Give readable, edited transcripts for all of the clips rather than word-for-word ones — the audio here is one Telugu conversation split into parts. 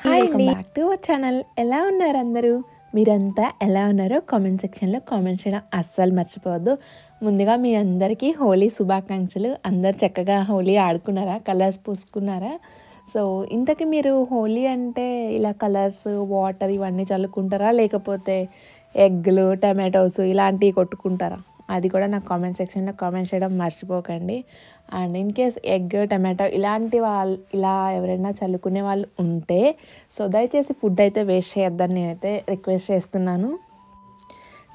హాయ్ అండి, బ్యాక్ టు అవర్ ఛానల్. ఎలా ఉన్నారు అందరూ? మీరంతా ఎలా ఉన్నారో కామెంట్ సెక్షన్లో కామెంట్ చేయడం అస్సలు మర్చిపోవద్దు. ముందుగా మీ అందరికీ హోలీ శుభాకాంక్షలు. అందరు చక్కగా హోలీ ఆడుకున్నారా? కలర్స్ పూసుకున్నారా? సో ఇంతకీ మీరు హోలీ అంటే ఇలా కలర్స్, వాటర్ ఇవన్నీ చల్లుకుంటారా, లేకపోతే ఎగ్లు, టమాటోస్ ఇలాంటివి కొట్టుకుంటారా? అది కూడా నాకు కామెంట్ సెక్షన్లో కామెంట్ చేయడం మర్చిపోకండి. And in case egg, tomato ఇలాంటి వాళ్ళు ఇలా ఎవరైనా చల్లుకునే వాళ్ళు ఉంటే సో దయచేసి ఫుడ్ అయితే వేస్ట్ చేయొద్దని నేనైతే రిక్వెస్ట్ చేస్తున్నాను.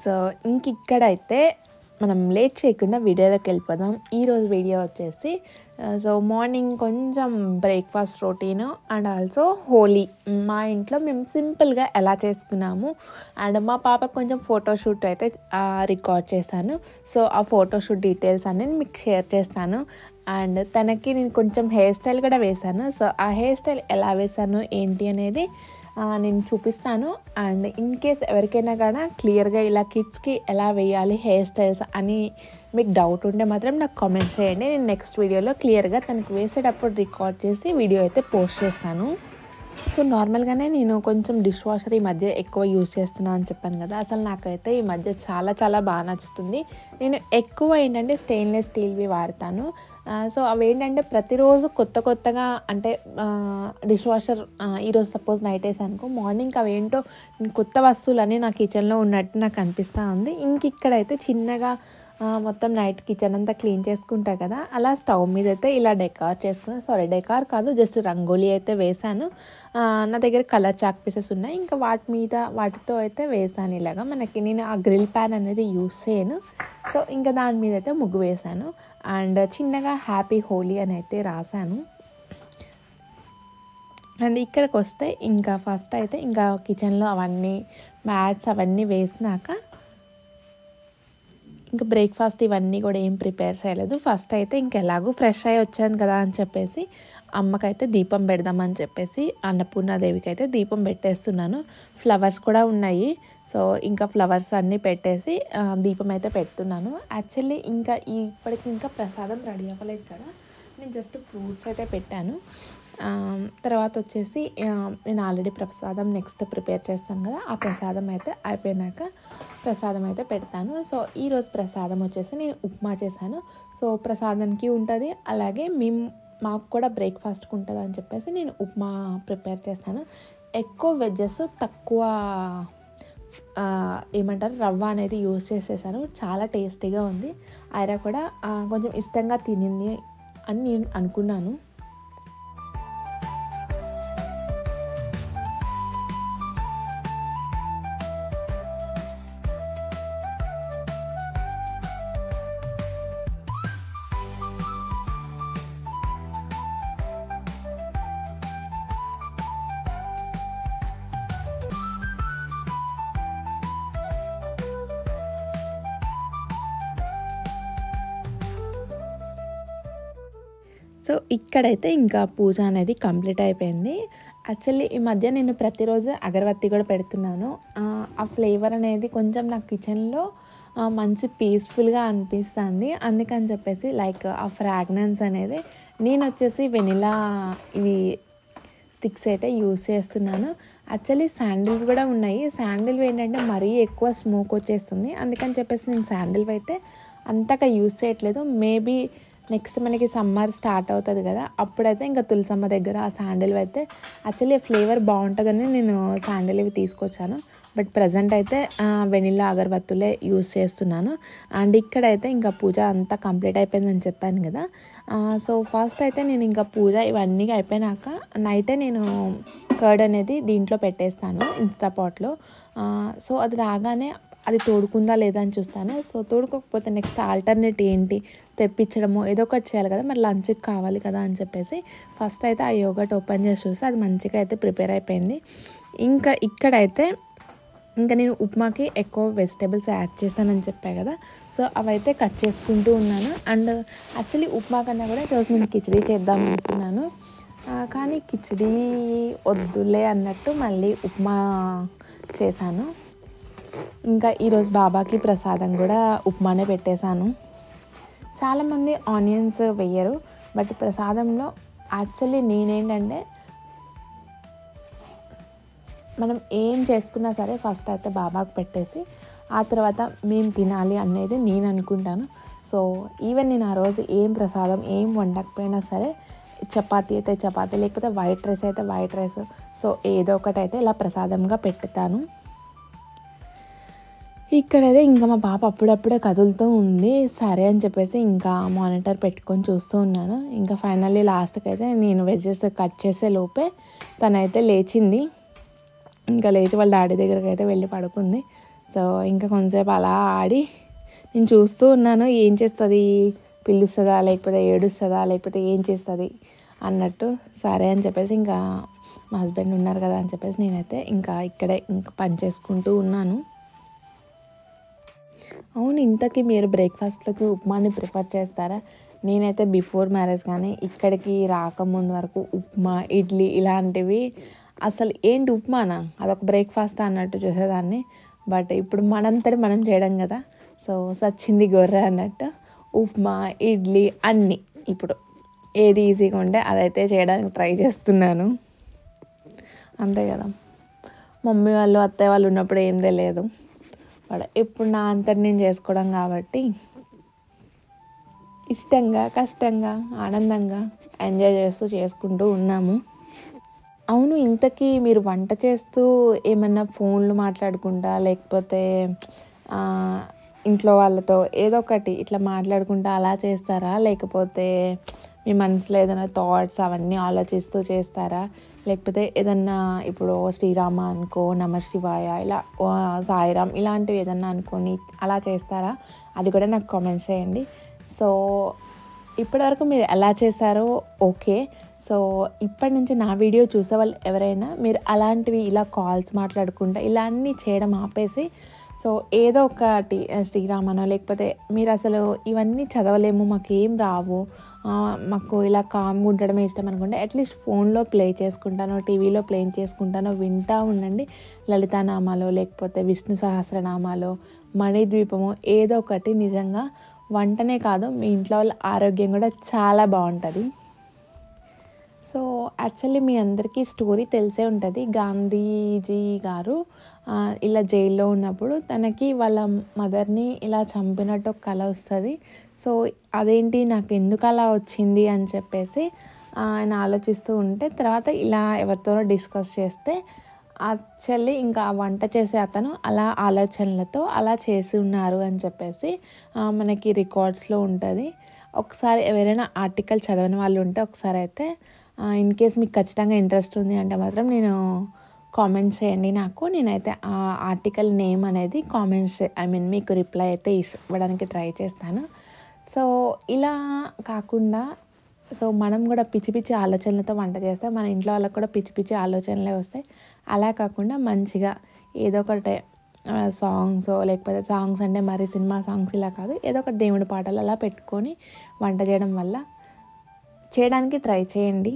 సో ఇక్కడైతే మనం లేట్ చేయకుండా వీడియోలోకి వెళ్ళిపోదాం. ఈరోజు వీడియో వచ్చేసి సో మార్నింగ్ కొంచెం breakfast routine and also Holi మా ఇంట్లో మేము సింపుల్గా ఎలా చేసుకున్నాము అండ్ మా పాపకు కొంచెం ఫోటోషూట్ అయితే రికార్డ్ చేశాను. సో ఆ ఫోటోషూట్ డీటెయిల్స్ అన్నీ మీకు షేర్ చేస్తాను. అండ్ తనకి నేను కొంచెం హెయిర్ స్టైల్ కూడా వేశాను. సో ఆ హెయిర్ స్టైల్ ఎలా వేశాను ఏంటి అనేది నేను చూపిస్తాను. అండ్ ఇన్ కేస్ ఎవరికైనా కూడా క్లియర్గా ఇలా కిడ్స్కి ఎలా వేయాలి హెయిర్ స్టైల్స్ అని మీకు డౌట్ ఉంటే మాత్రం నాకు కామెంట్ చేయండి. నేను నెక్స్ట్ వీడియోలో క్లియర్గా తనకు వేసేటప్పుడు రికార్డ్ చేసి వీడియో అయితే పోస్ట్ చేస్తాను. సో నార్మల్గానే నేను కొంచెం డిష్ వాషర్ ఈ మధ్య ఎక్కువ యూజ్ చేస్తున్నాను అని చెప్పాను కదా. అసలు నాకైతే ఈ మధ్య చాలా చాలా బాగా నచ్చుతుంది. నేను ఎక్కువ ఏంటంటే స్టెయిన్లెస్ స్టీల్వి వాడతాను. సో అవి ఏంటంటే ప్రతిరోజు కొత్తగా అంటే డిష్ వాషర్ ఈరోజు సపోజ్ నైట్ వేసానుకో మార్నింగ్ అవి ఏంటో కొత్త వస్తువులన్నీ నా కిచెన్లో ఉన్నట్టు నాకు అనిపిస్తూ ఉంది. ఇక్కడైతే చిన్నగా మొత్తం నైట్ కిచెన్ అంతా క్లీన్ చేసుకుంటా కదా, అలా స్టవ్ మీద అయితే ఇలా డెకార్ చేసుకున్నాను. సారీ డెకార్ కాదు, జస్ట్ రంగోలీ అయితే వేశాను. నా దగ్గర కలర్ చాక్ పీసెస్ ఉన్నాయి, ఇంకా వాటితో అయితే వేసాను. ఇలాగా నేను ఆ గ్రిల్ ప్యాన్ అనేది యూస్ చేయను. సో ఇంకా దాని మీద అయితే ముగ్గు వేశాను అండ్ చిన్నగా హ్యాపీ హోలీ అని అయితే రాశాను. అండ్ ఇక్కడికి వస్తే ఇంకా ఫస్ట్ అయితే ఇంకా కిచెన్లో అవన్నీ మ్యాట్స్ అవన్నీ వేసినాక ఇంకా బ్రేక్ఫాస్ట్ ఇవన్నీ కూడా ఏం ప్రిపేర్ చేయలేదు. ఫస్ట్ అయితే ఇంకెలాగూ ఫ్రెష్ అయ్యి వచ్చాను కదా అని చెప్పేసి అమ్మకైతే దీపం పెడదామని చెప్పేసి అన్నపూర్ణాదేవికి అయితే దీపం పెట్టేస్తున్నాను. ఫ్లవర్స్ కూడా ఉన్నాయి. సో ఇంకా ఫ్లవర్స్ అన్నీ పెట్టేసి దీపం అయితే పెడుతున్నాను. యాక్చువల్లీ ఇప్పటికి ఇంకా ప్రసాదం రెడీ అవ్వలేదు కదా, నేను జస్ట్ ఫ్రూట్స్ అయితే పెట్టాను. తర్వాత వచ్చేసి నేను ఆల్రెడీ ప్రసాదం నెక్స్ట్ ప్రిపేర్ చేస్తాను కదా, ఆ ప్రసాదం అయితే అయిపోయినాక ప్రసాదం అయితే పెడతాను. సో ఈరోజు ప్రసాదం వచ్చేసి నేను ఉప్మా చేశాను. సో ప్రసాదానికి ఉంటుంది, అలాగే మాకు కూడా బ్రేక్ఫాస్ట్కి ఉంటుంది అని చెప్పేసి నేను ఉప్మా ప్రిపేర్ చేస్తాను. ఎక్కువ వెజ్జెస్ తక్కువ ఏమంటారు రవ్వ అనేది యూజ్ చేసేసాను. చాలా టేస్టీగా ఉంది. ఐరా కూడా కొంచెం ఇష్టంగా తినింది అని నేను అనుకున్నాను. సో ఇక్కడైతే ఇంకా పూజ అనేది కంప్లీట్ అయిపోయింది. యాక్చువల్లీ ఈ మధ్య నేను ప్రతిరోజు అగరబత్తి కూడా పెడుతున్నాను. ఆ ఫ్లేవర్ అనేది కొంచెం నాకు కిచెన్లో మంచి పీస్ఫుల్గా అనిపిస్తుంది. అందుకని చెప్పేసి లైక్ ఆ ఫ్రాగ్రెన్స్ అనేది నేను వచ్చేసి వెనిలా ఇవి స్టిక్స్ అయితే యూస్ చేస్తున్నాను. యాక్చువల్లీ శాండిల్ కూడా ఉన్నాయి. శాండిల్ ఏంటంటే మరీ ఎక్కువ స్మోక్ వచ్చేస్తుంది, అందుకని చెప్పేసి నేను శాండిల్ అయితే అంతగా యూస్ చేయట్లేదు. మేబీ నెక్స్ట్ మనకి సమ్మర్ స్టార్ట్ అవుతుంది కదా, అప్పుడైతే ఇంకా తులసమ్మ దగ్గర ఆ శాండిల్ అయితే యాక్చువల్లీ ఫ్లేవర్ బాగుంటుందని నేను శాండిల్ ఇవి తీసుకొచ్చాను. బట్ ప్రజెంట్ అయితే వెనిలా అగరబత్తులే యూస్ చేస్తున్నాను. అండ్ ఇక్కడైతే ఇంకా పూజ అంతా కంప్లీట్ అయిపోయిందని చెప్పాను కదా. సో ఫస్ట్ అయితే నేను ఇంకా పూజ ఇవన్నీ అయిపోయినాక నైటే నేను కర్డ్ అనేది దీంట్లో పెట్టేస్తాను ఇన్స్టాపాట్లో. సో అది రాగానే అది తోడుకుందా లేదా అని చూస్తాను. సో తోడుకోకపోతే నెక్స్ట్ ఆల్టర్నేట్ ఏంటి తెప్పించడము ఏదో ఒకటి చేయాలి కదా, మరి లంచ్కి కావాలి కదా అని చెప్పేసి ఫస్ట్ అయితే ఆ యోగట్ ఓపెన్ చేసి చూస్తే అది మంచిగా అయితే ప్రిపేర్ అయిపోయింది. ఇక్కడైతే నేను ఉప్మాకి ఎక్కువ వెజిటేబుల్స్ యాడ్ చేశానని చెప్పాను కదా, సో అవైతే కట్ చేసుకుంటూ ఉన్నాను. అండ్ యాక్చువల్లీ ఉప్మా కన్నా కూడా ఈరోజు నేను కిచిడీ చేద్దాం అనుకున్నాను, కానీ కిచిడీ వద్దులే అన్నట్టు మళ్ళీ ఉప్మా చేశాను. ఇంకా ఈరోజు బాబాకి ప్రసాదం కూడా ఉప్మానే పెట్టేశాను. చాలామంది ఆనియన్స్ వేయరు, బట్ ప్రసాదంలో యాక్చువల్లీ నేనేంటంటే మనం ఏం చేసుకున్నా సరే ఫస్ట్ అయితే బాబాకు పెట్టేసి ఆ తర్వాత మేము తినాలి అనేది నేను అనుకుంటాను. సో ఈవెన్ నేను ఆ రోజు ఏం ప్రసాదం ఏం వండకపోయినా సరే, చపాతీ అయితే చపాతీ, లేకపోతే వైట్ రైస్ అయితే వైట్ రైస్, సో ఏదో ఒకటి అయితే ఇలా ప్రసాదంగా పెట్టుతాను. ఇక్కడైతే ఇంకా మా పాప అప్పుడప్పుడే కదులుతూ ఉంది. సరే అని చెప్పేసి ఇంకా మానిటర్ పెట్టుకొని చూస్తూ ఉన్నాను. ఇంకా ఫైనల్లీ లాస్ట్కి అయితే నేను వెజ్జెస్ కట్ చేసే లోపే తనైతే లేచింది. ఇంకా లేచి వాళ్ళ డాడీ దగ్గరికి అయితే వెళ్ళి పడుకుంది. సో ఇంకా కొంతసేపు అలా ఆడి నేను చూస్తూ ఉన్నాను, ఏం చేస్తుంది, పిలుస్తుందా లేకపోతే ఏడుస్తుందా లేకపోతే ఏం చేస్తుంది అన్నట్టు. సరే అని చెప్పేసి ఇంకా మా హస్బెండ్ ఉన్నారు కదా అని చెప్పేసి నేనైతే ఇంకా ఇక్కడే ఇంకా పని చేసుకుంటూ ఉన్నాను. అవును, ఇంతకీ మీరు బ్రేక్ఫాస్ట్లోకి ఉప్మాని ప్రిఫర్ చేస్తారా? నేనైతే బిఫోర్ మ్యారేజ్ కానీ ఇక్కడికి రాకముందు వరకు ఉప్మా, ఇడ్లీ ఇలాంటివి అసలు ఏంటి ఉప్మానా, అదొక బ్రేక్ఫాస్ట్ అన్నట్టు చూసేదాన్ని. బట్ ఇప్పుడు మనంతటి మనం చేయడం కదా, సో సచ్చింది గొర్రె అన్నట్టు ఉప్మా, ఇడ్లీ అన్నీ ఇప్పుడు ఏది ఈజీగా ఉంటే అదైతే చేయడానికి ట్రై చేస్తున్నాను. అంతే కదా, మమ్మీ వాళ్ళు అత్తయ్య వాళ్ళు ఉన్నప్పుడు ఏం తెలియదు, బట్ ఇప్పుడు నా అంతటి నేను చేసుకోవడం కాబట్టి ఇష్టంగా కష్టంగా ఆనందంగా ఎంజాయ్ చేస్తూ చేసుకుంటూ ఉన్నాము. అవును, ఇంతకీ మీరు వంట చేస్తూ ఏమన్నా ఫోన్లు మాట్లాడుకుంటా లేకపోతే ఇంట్లో వాళ్ళతో ఏదో ఒకటి ఇట్లా మాట్లాడుకుంటా అలా చేస్తారా? లేకపోతే మీ మనసులో ఏదైనా థాట్స్ అవన్నీ ఆలోచిస్తూ చేస్తారా? లేకపోతే ఏదన్నా ఇప్పుడు శ్రీరామ అనుకో, నమ శివాయ, ఇలా సాయిరామ్ ఇలాంటివి ఏదన్నా అనుకొని అలా చేస్తారా? అది కూడా నాకు కామెంట్స్ చేయండి. సో ఇప్పటివరకు మీరు ఎలా చేశారో ఓకే. సో ఇప్పటి నుంచి నా వీడియో చూసే వాళ్ళు ఎవరైనా మీరు అలాంటివి ఇలా కాల్స్ మాట్లాడుకుంటా ఇలా అన్నీ చేయడం ఆపేసి, సో ఏదో ఒకటి శ్రీరామనో లేకపోతే మీరు అసలు ఇవన్నీ చదవలేము, మాకు ఏం రావు, మాకు ఇలా కామ్గా ఉండడమే ఇష్టం అనుకుంటే అట్లీస్ట్ ఫోన్లో ప్లే చేసుకుంటానో టీవీలో ప్లే చేసుకుంటానో వింటూ ఉండండి. లలితానామాలో లేకపోతే విష్ణు సహస్రనామాలో, మణిద్వీపము ఏదో ఒకటి. నిజంగా వంటనే కాదు మీ ఇంట్లో వాళ్ళ ఆరోగ్యం కూడా చాలా బాగుంటుంది. సో యాక్చువల్లీ మీ అందరికీ స్టోరీ తెలిసే ఉంటుంది. గాంధీజీ గారు ఇలా జైల్లో ఉన్నప్పుడు తనకి వాళ్ళ మదర్ని ఇలా చంపినట్టు ఒక కల వస్తుంది. సో అదేంటి నాకు ఎందుకు అలా వచ్చింది అని చెప్పేసి ఆయన ఆలోచిస్తూ ఉంటే తర్వాత ఇలా ఎవరితోనో డిస్కస్ చేస్తే యాక్చువల్లీ ఇంకా వంట చేసే అతను అలా ఆలోచనలతో అలా చేసి ఉన్నారు అని చెప్పేసి మనకి రికార్డ్స్లో ఉంటుంది. ఒకసారి ఎవరైనా ఆర్టికల్ చదవని వాళ్ళు ఉంటే ఒకసారి అయితే ఇన్ కేస్ మీకు ఖచ్చితంగా ఇంట్రెస్ట్ ఉంది అంటే మాత్రం నేను కామెంట్స్ చేయండి నాకు. నేనైతే ఆ ఆర్టికల్ నేమ్ అనేది కామెంట్స్ మీకు రిప్లై అయితే ఇవ్వడానికి ట్రై చేస్తాను. సో ఇలా కాకుండా సో మనం కూడా పిచ్చి పిచ్చి ఆలోచనలతో వంట చేస్తే మన ఇంట్లో వాళ్ళకి కూడా పిచ్చి పిచ్చి ఆలోచనలే వస్తాయి. అలా కాకుండా మంచిగా ఏదో ఒకటి సాంగ్స్, లేకపోతే సాంగ్స్ అంటే మరి సినిమా సాంగ్స్ ఇలా కాదు, ఏదో ఒక దేవుడి పాటలు అలా పెట్టుకొని వంట చేయడం వల్ల చేయడానికి ట్రై చేయండి.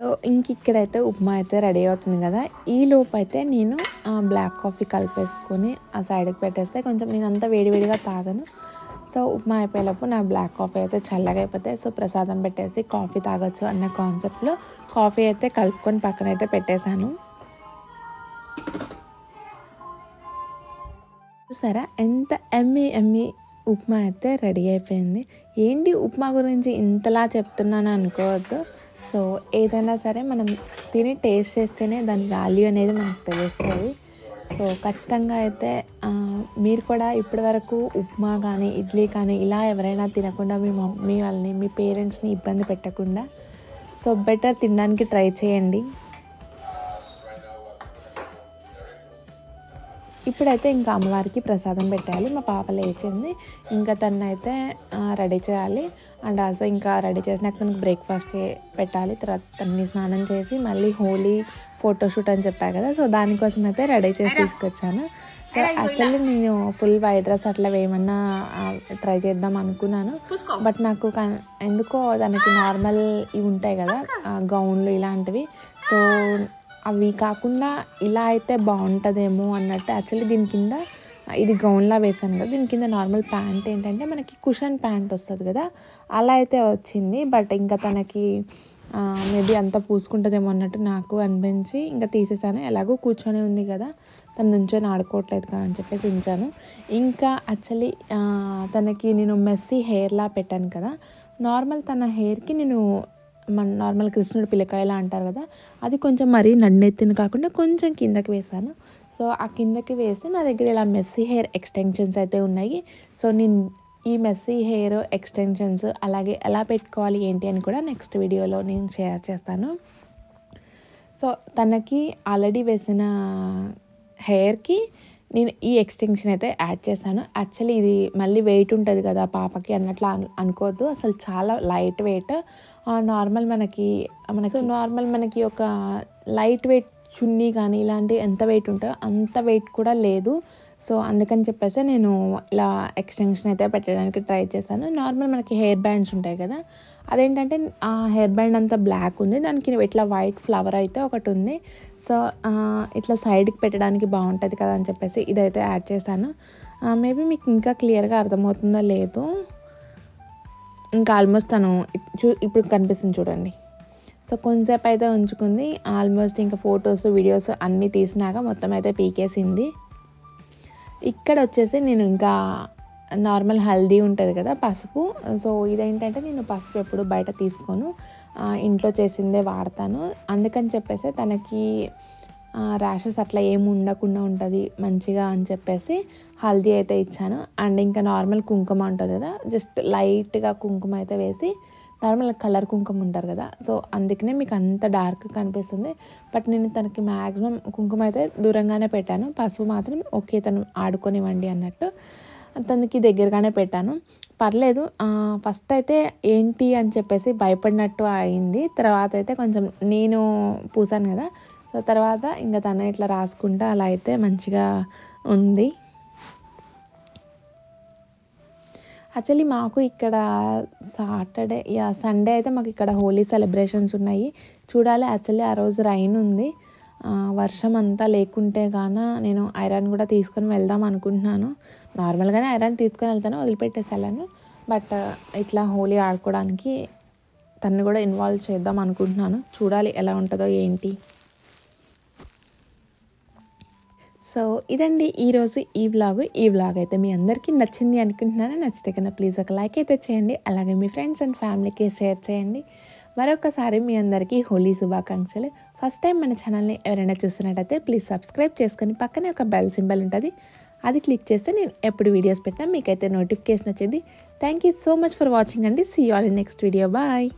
సో ఇంక ఇక్కడైతే ఉప్మా అయితే రెడీ అవుతుంది కదా. ఈ లోపు అయితే నేను బ్లాక్ కాఫీ కలిపేసుకొని ఆ సైడ్కి పెట్టేస్తే కొంచెం నేను అంతా వేడివేడిగా తాగను. సో ఉప్మా అయిపోయేలోపు నా బ్లాక్ కాఫీ అయితే చల్లగా అయిపోతాయి. సో ప్రసాదం పెట్టేసి కాఫీ తాగొచ్చు అన్న కాన్సెప్ట్లో కాఫీ అయితే కలుపుకొని పక్కన అయితే పెట్టేశాను. చూసారా ఎంత ఎమ్మి ఉప్మా అయితే రెడీ అయిపోయింది. ఏంటి ఉప్మా గురించి ఇంతలా చెప్తున్నాను అనుకోవద్దు. సో ఏదైనా సరే మనం తిని టేస్ట్ చేస్తేనే దాని వాల్యూ అనేది మనకు తెలుస్తుంది. సో ఖచ్చితంగా అయితే మీరు కూడా ఇప్పటివరకు ఉప్మా కానీ ఇడ్లీ కానీ ఇలా ఎవరైనా తినకుండా మీ మమ్మీ వాళ్ళని మీ పేరెంట్స్ని ఇబ్బంది పెట్టకుండా సో బెటర్ తినడానికి ట్రై చేయండి. ఇప్పుడైతే ఇంకా అమ్మవారికి ప్రసాదం పెట్టాలి. మా పాప లేచింది, ఇంకా తనైతే రెడీ చేయాలి. అండ్ ఆల్సో ఇంకా రెడీ చేసినాక తనకు బ్రేక్ఫాస్ట్ పెట్టాలి. తర్వాత తనని స్నానం చేసి మళ్ళీ హోలీ ఫోటోషూట్ అని చెప్పాను కదా, సో దానికోసం అయితే రెడీ చేసి తీసుకొచ్చాను. సో యాక్చువల్లీ నేను ఫుల్ వైట్ డ్రెస్ అట్లా ఏమన్నా ట్రై చేద్దాం అనుకున్నాను. బట్ నాకు ఎందుకో దానికి నార్మల్ ఇవి ఉంటాయి కదా గౌన్లు ఇలాంటివి, సో అవి కాకుండా ఇలా అయితే బాగుంటుందేమో అన్నట్టు యాక్చువల్లీ దీని కింద ఇది గౌన్లా వేసాను కదా, దీని కింద నార్మల్ ప్యాంట్ ఏంటంటే మనకి కుషన్ ప్యాంట్ వస్తుంది కదా అలా అయితే వచ్చింది. బట్ ఇంకా తనకి మేబీ అంతా పూసుకుంటుందేమో అన్నట్టు నాకు అనిపించి ఇంకా తీసేసాను. ఎలాగో కూర్చొని ఉంది కదా, తను నుంచొని ఆడుకోవట్లేదు కదా అని చెప్పేసి ఉంచాను. ఇంకా యాక్చువల్లీ తనకి నేను మెస్సీ హెయిర్లా పెట్టాను కదా, నార్మల్ తన హెయిర్కి నేను మన నార్మల్ కృష్ణుడు పిల్లకాయలా అంటారు కదా, అది కొంచెం మరీ నన్నెత్తిన కాకుండా కొంచెం కిందకి వేసాను. సో ఆ కిందకి వేసి నా దగ్గర ఇలా మెస్సీ హెయిర్ ఎక్స్టెన్షన్స్ అయితే ఉన్నాయి. సో నేను ఈ మెస్సీ హెయిర్ ఎక్స్టెన్షన్స్ అలాగే ఎలా పెట్టుకోవాలి ఏంటి అని కూడా నెక్స్ట్ వీడియోలో నేను షేర్ చేస్తాను. సో తనకి ఆల్రెడీ వేసిన హెయిర్కి నేను ఈ ఎక్స్టెన్షన్ అయితే యాడ్ చేస్తాను. యాక్చువల్లీ ఇది మళ్ళీ వెయిట్ ఉంటుంది కదా పాపకి అన్నట్లు అనుకోవద్దు, అసలు చాలా లైట్ వెయిట్. నార్మల్ మనకి ఒక లైట్ వెయిట్ చున్నీ కానీ ఇలాంటి ఎంత వెయిట్ ఉంటుందో అంత వెయిట్ కూడా లేదు. సో అందుకని చెప్పేసి నేను ఇలా ఎక్స్టెన్షన్ అయితే పెట్టడానికి ట్రై చేశాను. నార్మల్ మనకి హెయిర్ బ్యాండ్స్ ఉంటాయి కదా, అదేంటంటే ఆ హెయిర్ బ్యాండ్ అంతా బ్లాక్ ఉంది, దానికి ఇట్లా వైట్ ఫ్లవర్ అయితే ఒకటి ఉంది. సో ఇట్లా సైడ్కి పెట్టడానికి బాగుంటుంది కదా అని చెప్పేసి ఇదైతే యాడ్ చేశాను. మేబీ మీకు ఇంకా క్లియర్గా అర్థమవుతుందో లేదో, ఇంకా ఆల్మోస్ట్ తను ఇప్పుడు కనిపిస్తుంది చూడండి. సో కొంచెంసేపు అయితే ఉంచుకుంది, ఆల్మోస్ట్ ఇంకా ఫొటోస్ వీడియోస్ అన్నీ తీసినాక మొత్తం అయితే పీకేసింది. ఇక్కడ వచ్చేసి నేను ఇంకా నార్మల్ హల్దీ ఉంటుంది కదా పసుపు, సో ఇదేంటంటే నేను పసుపు ఎప్పుడు బయట తీసుకోను, ఇంట్లో చేసిందే వాడతాను. అందుకని చెప్పేసి తనకి ర్యాషెస్ అట్లా ఏమి ఉండకుండా ఉంటుంది మంచిగా అని చెప్పేసి హల్దీ అయితే ఇచ్చాను. అండ్ ఇంకా నార్మల్ కుంకుమ ఉంటుంది కదా, జస్ట్ లైట్గా కుంకుమ అయితే వేసి, నార్మల్ కలర్ కుంకుమ ఉంటారు కదా, సో అందుకనే మీకు అంత డార్క్ కనిపిస్తుంది. బట్ నేను తనకి మ్యాక్సిమం కుంకుమ అయితే దూరంగానే పెట్టాను, పసుపు మాత్రం ఓకే తను ఆడుకొనివ్వండి అన్నట్టు తనకి దగ్గరగానే పెట్టాను. పర్లేదు, ఫస్ట్ అయితే ఏంటి అని చెప్పేసి భయపడినట్టు అయింది. తర్వాత అయితే కొంచెం నేను పూసాను కదా, సో తర్వాత ఇంకా తను ఇట్లా రాసుకుంటా అలా అయితే మంచిగా ఉంది. యాక్చువల్లీ మాకు ఇక్కడ సండే అయితే మాకు ఇక్కడ హోలీ సెలబ్రేషన్స్ ఉన్నాయి, చూడాలి. యాక్చువల్లీ ఆ రోజు రైన్ ఉంది, వర్షం అంతా లేకుంటే గాన నేను ఐరన్ కూడా తీసుకొని వెళ్దాం అనుకుంటున్నాను. నార్మల్గానే ఐరన్ తీసుకొని వెళ్తాను, వదిలిపెట్టేసి వెళ్ళాను. బట్ ఇట్లా హోలీ ఆడుకోవడానికి తను కూడా ఇన్వాల్వ్ చేద్దాం అనుకుంటున్నాను, చూడాలి ఎలా ఉంటుందో ఏంటి. సో ఇదండి ఈరోజు ఈ వ్లాగ్ అయితే మీ అందరికీ నచ్చింది అనుకుంటున్నాను. నచ్చితే కన్నా ప్లీజ్ ఒక లైక్ అయితే చేయండి, అలాగే మీ ఫ్రెండ్స్ అండ్ ఫ్యామిలీకి షేర్ చేయండి. మరొకసారి మీ అందరికీ హోలీ శుభాకాంక్షలు. ఫస్ట్ టైం మన ఛానల్ని ఎవరైనా చూస్తున్నట్టయితే ప్లీజ్ సబ్స్క్రైబ్ చేసుకొని పక్కనే ఒక బెల్ సింబల్ ఉంటుంది, అది క్లిక్ చేస్తే నేను ఎప్పుడు వీడియోస్ పెట్టినా మీకైతే నోటిఫికేషన్ వచ్చేది. Thank you so much for watching అండి. See you all in next video. Bye.